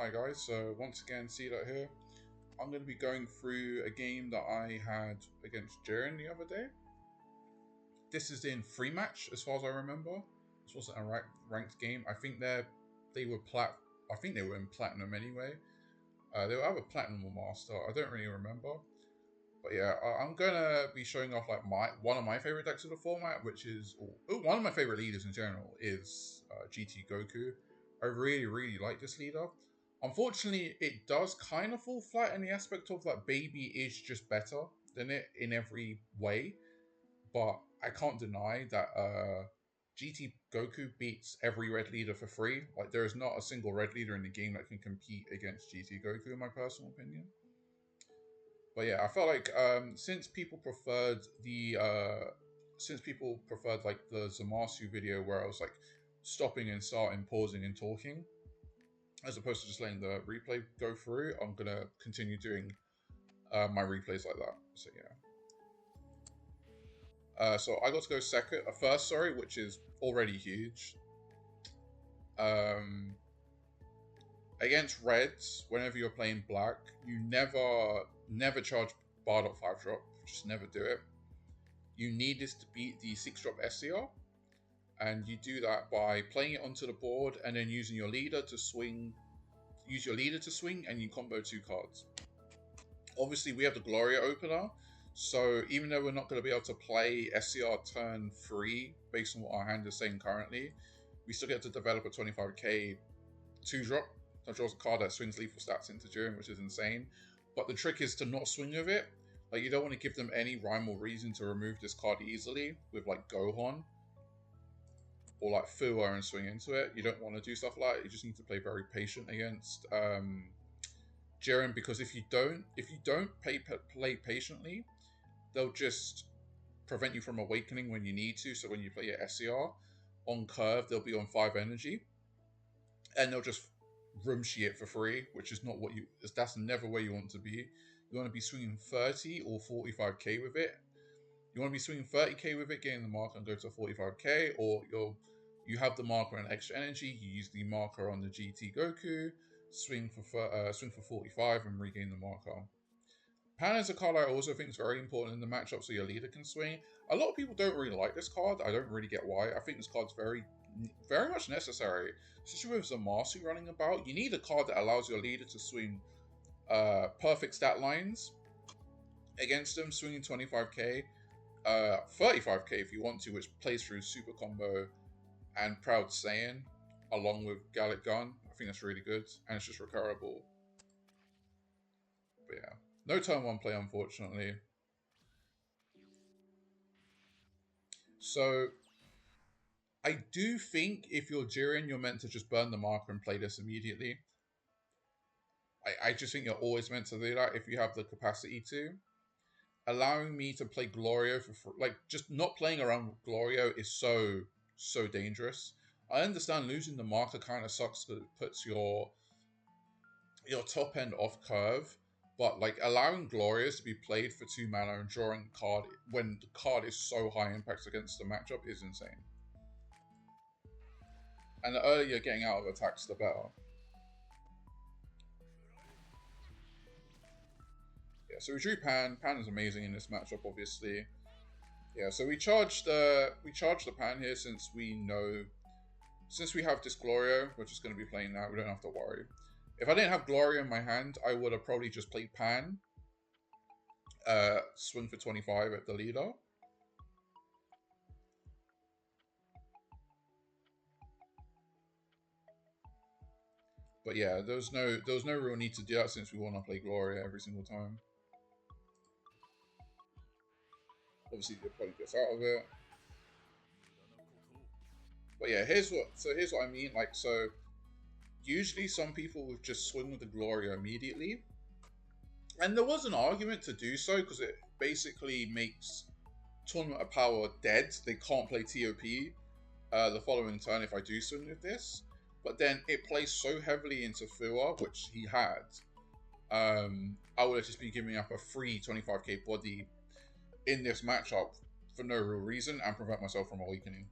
Hi guys, so once again, Cedar here. I'm going to be going through a game that I had against Jiren the other day. This is in free match, as far as I remember. This wasn't a ranked game. I think they were in platinum anyway. They were either platinum or master. I don't really remember. But yeah, I'm gonna be showing off like one of my favorite decks of the format, which is one of my favorite leaders in general is GT Goku. I really like this leader. Unfortunately, it does kind of fall flat in the aspect of that Baby is just better than it in every way. But I can't deny that GT Goku beats every red leader for free. Like, there is not a single red leader in the game that can compete against GT Goku, in my personal opinion. But yeah, I felt like since people preferred the Zamasu video where I was like stopping and starting, pausing and talking, as opposed to just letting the replay go through, I'm gonna continue doing my replays like that. So yeah. So I got to go first, which is already huge. Against reds, whenever you're playing black, you never charge Bardock 5-drop. Just never do it. You need this to beat the 6-drop SCR. And you do that by playing it onto the board and then using your leader to swing. Use your leader to swing and you combo 2 cards. Obviously, we have the Glorio opener. So even though we're not going to be able to play SCR turn 3 based on what our hand is saying currently, we still get to develop a 25k 2-drop. That draws a card that swings lethal stats into Jiren, which is insane. But the trick is to not swing with it. Like, you don't want to give them any rhyme or reason to remove this card easily with like Gohan or like Fuwa and swing into it. You don't want to do stuff like that. You just need to play very patient against Jiren, because if you don't play patiently, they'll just prevent you from awakening when you need to. So when you play your SCR on curve, they'll be on 5 energy, and they'll just room it for free, which is not what that's never where you want to be. You want to be swinging 30 or 45k with it. You want to be swinging 30k with it, getting the marker and go to 45k, or you have the marker and extra energy, you use the marker on the GT Goku, swing for 45 and regain the marker. Pan is a card I also think is very important in the matchup, so your leader can swing. A lot of people don't really like this card. I don't really get why. I think this card's very much necessary, especially with Zamasu running about. You need a card that allows your leader to swing perfect stat lines against them, swinging 25k, 35k if you want to, which plays through Super Combo and Proud Saiyan along with Gallic Gun. I think that's really good, and it's just recurable. But yeah, no turn 1 play, unfortunately. So I do think if you're Jiren, you're meant to just burn the marker and play this immediately. I just think you're always meant to do that if you have the capacity to. Allowing me to play Glorio for like, just not playing around Glorio is so dangerous. I understand losing the marker kind of sucks because it puts your top end off curve, but like allowing Glorious to be played for 2 mana and drawing a card when the card is so high impact against the matchup is insane. And the earlier you're getting out of attacks, the better. Yeah, so we drew Pan. Pan is amazing in this matchup, obviously. Yeah, so we charged the Pan here since we have this Glorio, we're just going to be playing that. We don't have to worry. If I didn't have Glorio in my hand, I would have probably just played Pan. Swing for 25 at the leader. But yeah, there was no real need to do that since we want to play Gloria every single time. Obviously, the opponent gets out of it. But yeah, here's what I mean. Like, so usually some people would just swing with the Gloria immediately. And there was an argument to do so because it basically makes Tournament of Power dead. They can't play TOP the following turn if I do swing with this. But then it plays so heavily into Fuwa, which he had. I would have just been giving up a free 25k body in this matchup for no real reason and prevent myself from awakening.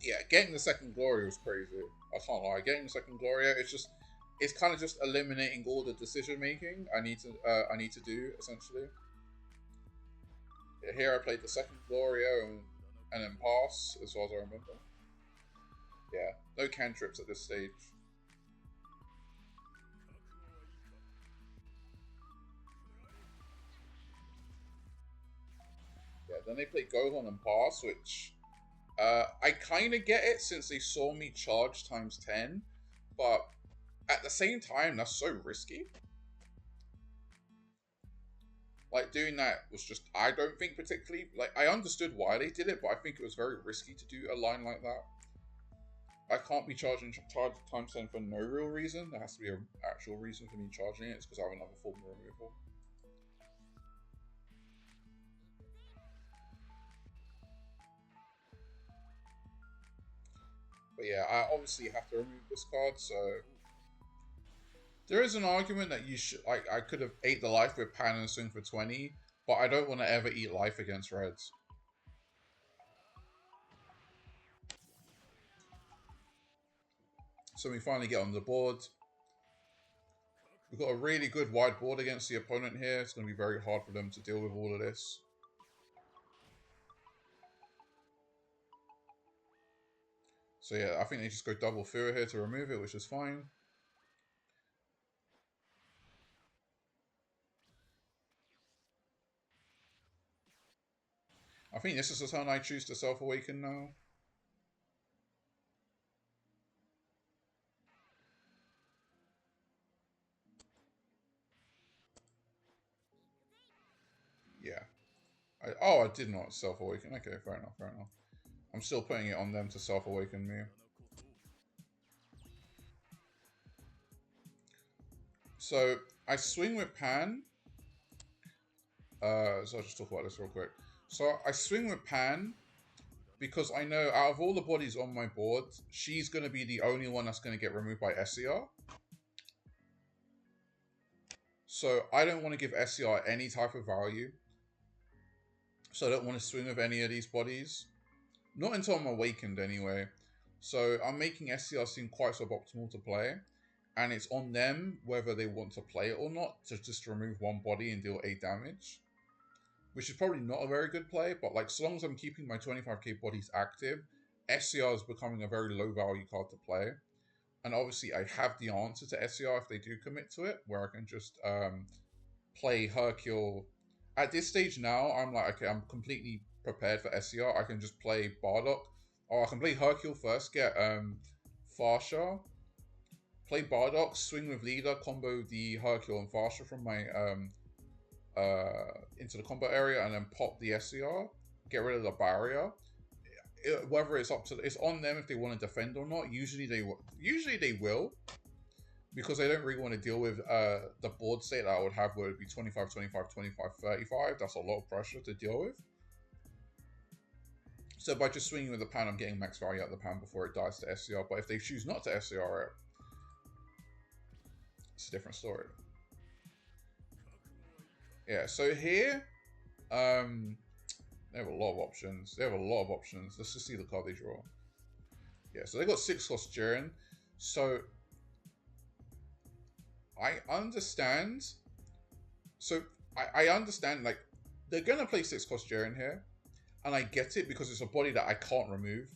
Yeah, getting the second Glorio was crazy. I can't lie. Getting the second Glorio, it's kind of just eliminating all the decision making I need to do essentially. Yeah, here I played the second Glorio and then pass as far as I remember. Yeah, no cantrips at this stage. Yeah, then they played Gohan and pass, which I kind of get it since they saw me charge times 10, but at the same time, that's so risky. Like, doing that was just, I don't think particularly, like, I understood why they did it, but I think it was very risky to do a line like that. I can't be charging times 10 for no real reason. There has to be an actual reason for me charging it. It's because I have another form removal. But yeah, I obviously have to remove this card, so there is an argument that you should, like, I could have ate the life with Pan and swing for 20, but I don't want to ever eat life against Reds. So we finally get on the board. We've got a really good wide board against the opponent here. It's going to be very hard for them to deal with all of this. So yeah, I think they just go double Fear here to remove it, which is fine. I think this is the turn I choose to self-awaken now. Yeah. I did not self-awaken. Okay, fair enough, fair enough. I'm still putting it on them to self-awaken me. So, I swing with Pan. So I'll just talk about this real quick. So, I swing with Pan because I know out of all the bodies on my board, she's going to be the only one that's going to get removed by SCR. So, I don't want to give SCR any type of value. So, I don't want to swing with any of these bodies. Not until I'm awakened anyway. So, I'm making SCR seem quite suboptimal to play. And it's on them whether they want to play it or not to just remove one body and deal 8 damage. Which is probably not a very good play, but like so long as I'm keeping my 25k bodies active, SCR is becoming a very low value card to play. And obviously I have the answer to SCR if they do commit to it, where I can just play Hercule. At this stage now, I'm like, okay, I'm completely prepared for SCR. I can just play Bardock. Or I can play Hercule first, get Fasha, play Bardock, swing with leader, combo the Hercule and Fasha from my into the combo area, and then pop the SCR, get rid of the barrier. Whether it's up to, it's on them if they want to defend or not. Usually they will, because they don't really want to deal with the board state that I would have, where it would be 25, 25, 25, 35. That's a lot of pressure to deal with. So by just swinging with the Pan, I'm getting max value out of the Pan before it dies to SCR. But if they choose not to SCR it, it's a different story. Yeah, so here, they have a lot of options. Let's just see the card they draw. Yeah, so they got 6 cost Jiren. So I understand. So I understand, like, they're gonna play 6 cost Jiren here, and I get it because it's a body that I can't remove,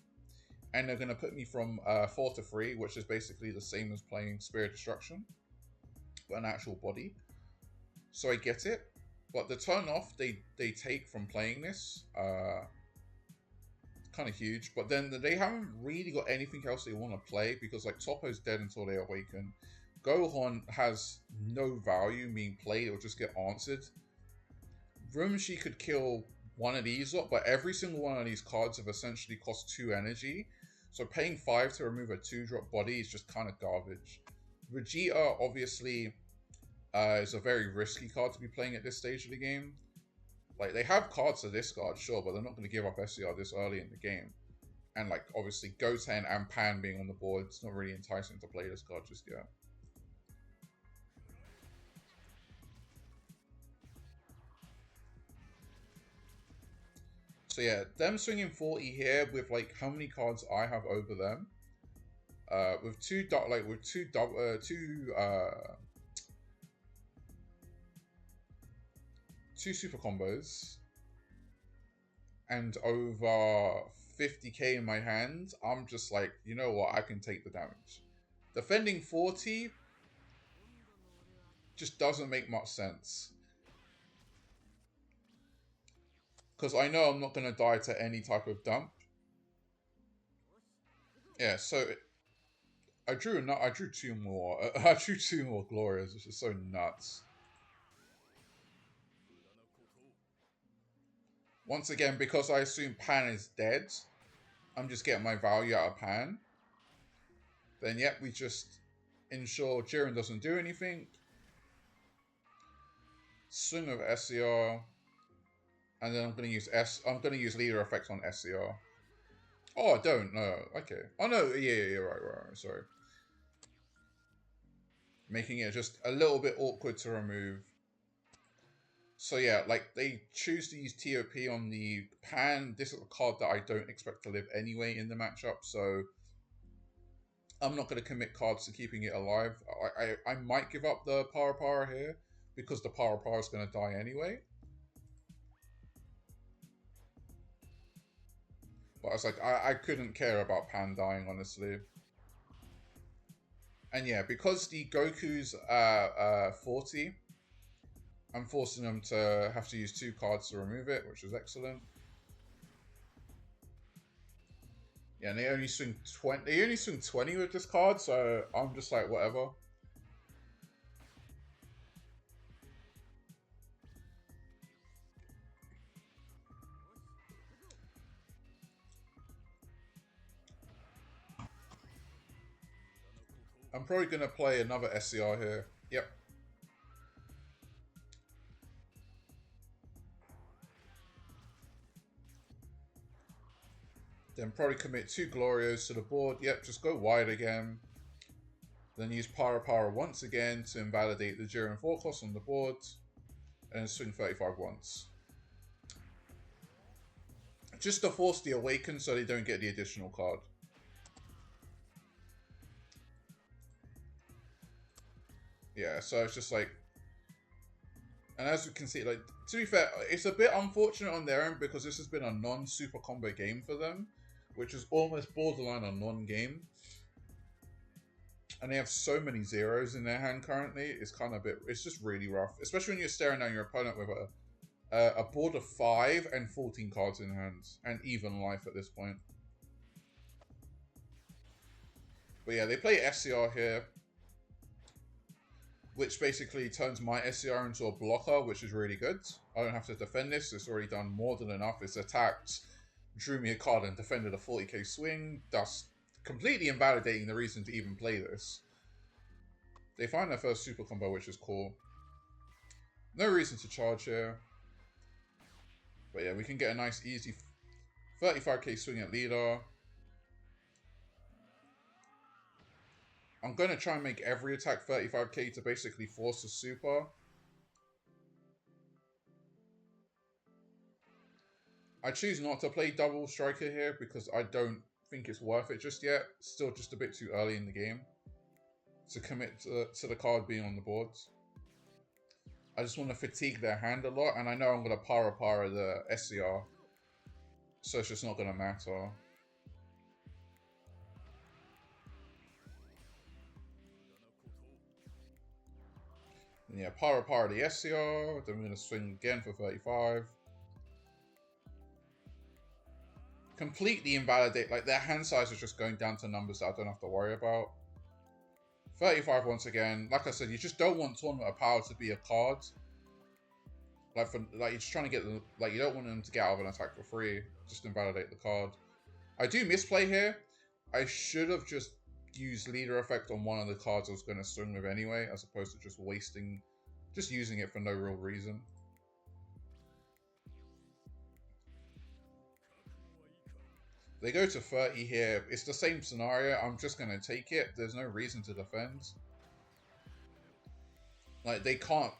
and they're gonna put me from 4 to 3, which is basically the same as playing Spirit Destruction, but an actual body. So I get it. But the turn off they take from playing this, kind of huge. But then they haven't really got anything else they want to play, because like Toppo's dead until they awaken. Gohan has no value being played or just get answered. Rumshi could kill one of these up, but every single one of these cards have essentially cost 2 energy. So paying 5 to remove a 2-drop body is just kind of garbage. Vegeta obviously is a very risky card to be playing at this stage of the game. Like, they have cards to discard, sure, but they're not going to give up SCR this early in the game. And, like, obviously, Goten and Pan being on the board, it's not really enticing to play this card just yet. So yeah, them swinging 40 here with like how many cards I have over them. With two super combos and over 50k in my hand, I'm just like, you know what, I can take the damage. Defending 40 just doesn't make much sense. Because I know I'm not going to die to any type of dump. Yeah, so I drew two more. I drew two more Glorios, which is so nuts. Once again, because I assume Pan is dead, I'm just getting my value out of Pan. Then yep, we just ensure Jiren doesn't do anything. Swing of SCR. And then I'm gonna use leader effects on SCR. Oh, I don't, no. Okay. Oh no, yeah, right, sorry. Making it just a little bit awkward to remove. So yeah, like they choose to use TOP on the Pan. This is a card that I don't expect to live anyway in the matchup, so I'm not going to commit cards to keeping it alive. I might give up the Para here because the Para is going to die anyway. But I was like, I couldn't care about Pan dying, honestly. And yeah, because the Goku's 40, I'm forcing them to have to use 2 cards to remove it, which is excellent. Yeah, and they only swing 20. They only swing 20 with this card, so I'm just like, whatever. I'm probably gonna play another SCR here. Yep. Then probably commit 2 Glorios to the board. Yep, just go wide again. Then use Para once again to invalidate the Jiren 4 cost on the board. And then swing 35 once. Just to force the Awaken so they don't get the additional card. Yeah, so it's just like... And as you can see, like, to be fair, it's a bit unfortunate on their end because this has been a non-super combo game for them, which is almost borderline a non-game. And they have so many zeros in their hand currently, it's kind of a bit, it's just really rough. Especially when you're staring down your opponent with a board of 5 and 14 cards in hand, and even life at this point. But yeah, they play SCR here, which basically turns my SCR into a blocker, which is really good. I don't have to defend this, it's already done more than enough. It's attacked, drew me a card and defended a 40k swing, thus completely invalidating the reason to even play this. They find their first super combo, which is cool. No reason to charge here. But yeah, we can get a nice easy 35k swing at leader. I'm going to try and make every attack 35k to basically force a super. I choose not to play double striker here because I don't think it's worth it just yet. Still just a bit too early in the game to commit to the card being on the board. I just want to fatigue their hand a lot, and I know I'm going to para the SCR, so it's just not going to matter. And yeah, para the SCR, then we're going to swing again for 35. Completely invalidate, like their hand size is just going down to numbers that I don't have to worry about. 35 once again. Like I said, you just don't want Tournament of Power to be a card. Like you're just trying to get them, like you don't want them to get out of an attack for free. Just invalidate the card. I do misplay here. I should have just used leader effect on one of the cards I was going to swing with anyway, as opposed to just using it for no real reason. They go to 30 here. It's the same scenario. I'm just going to take it. There's no reason to defend. Like, they can't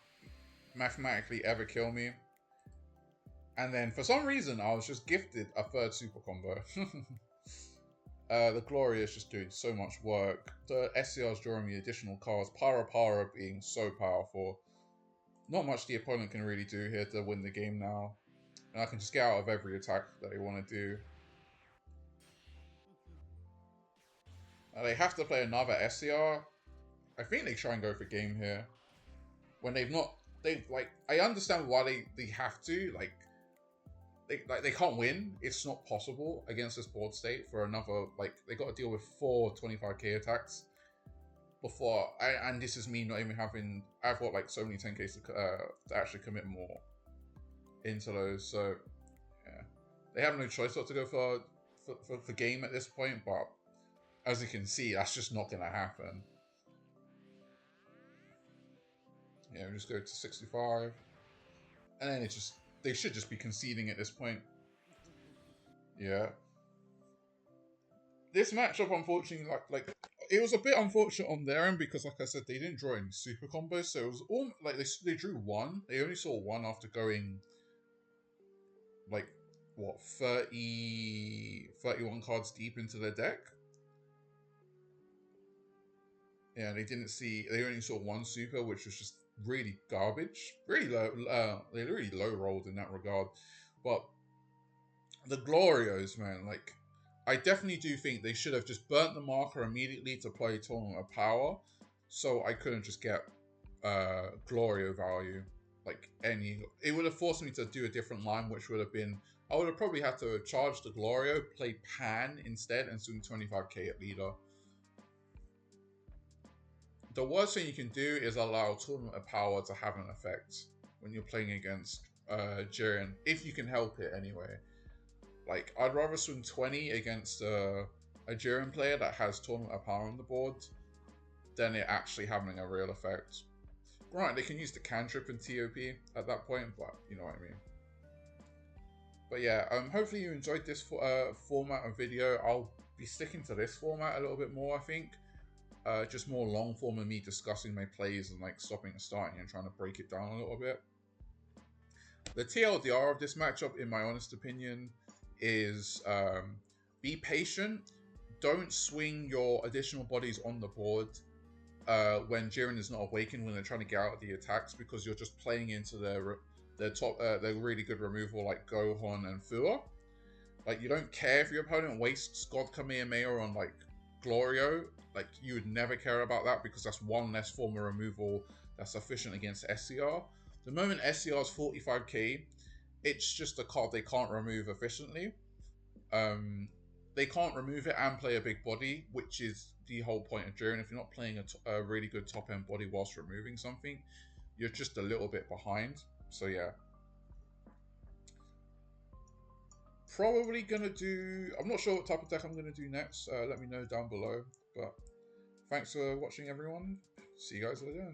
mathematically ever kill me. And then for some reason, I was just gifted a third super combo. The Glorio is just doing so much work. The SCR is drawing me additional cards. Para being so powerful. Not much the opponent can really do here to win the game now. And I can just get out of every attack that they want to do. They have to play another SCR. I think they try and go for game here. When they've not... I understand why they have to. They can't win. It's not possible against this board state for another... they got to deal with 4 25k attacks before... And this is me not even having... I've got, so many 10ks to actually commit more into those. So, yeah. They have no choice not to go for game at this point, but as you can see, that's just not going to happen. Yeah, we just go to 65. And then it's just... They should just be conceding at this point. Yeah. This matchup, unfortunately, it was a bit unfortunate on their end because, like I said, they didn't draw any super combos. So it was all, they drew one. They only saw one after going, 31 cards deep into their deck. Yeah, they only saw one super, which was just really garbage. Really low, they really low rolled in that regard. But the Glorios, man, I definitely do think they should have just burnt the marker immediately to play Tournament of Power, so I couldn't just get Glorio value. It would have forced me to do a different line, which would have been, I would have probably had to charge the Glorio, play Pan instead, and swing 25k at leader. The worst thing you can do is allow Tournament of Power to have an effect when you're playing against Jiren, if you can help it anyway. I'd rather swing 20 against a Jiren player that has Tournament of Power on the board than it actually having a real effect. Right, they can use the cantrip and TOP at that point, but you know what I mean. But yeah, hopefully you enjoyed this format of video. I'll be sticking to this format a little bit more, I think. Just more long form of me discussing my plays and stopping and starting and trying to break it down a little bit. The TLDR of this matchup, in my honest opinion, is be patient. Don't swing your additional bodies on the board when Jiren is not awakened, when they're trying to get out of the attacks, because you're just playing into their really good removal like Gohan and Fua. You don't care if your opponent wastes God Kamehameha on Glorio. You would never care about that because that's one less form of removal that's efficient against SCR. The moment SCR is 45k, it's just a card they can't remove efficiently. They can't remove it and play a big body, which is the whole point of Jiren. If you're not playing a really good top-end body whilst removing something, you're just a little bit behind. So yeah. Probably gonna do... I'm not sure what type of deck I'm gonna do next. Let me know down below. But thanks for watching, everyone. See you guys later.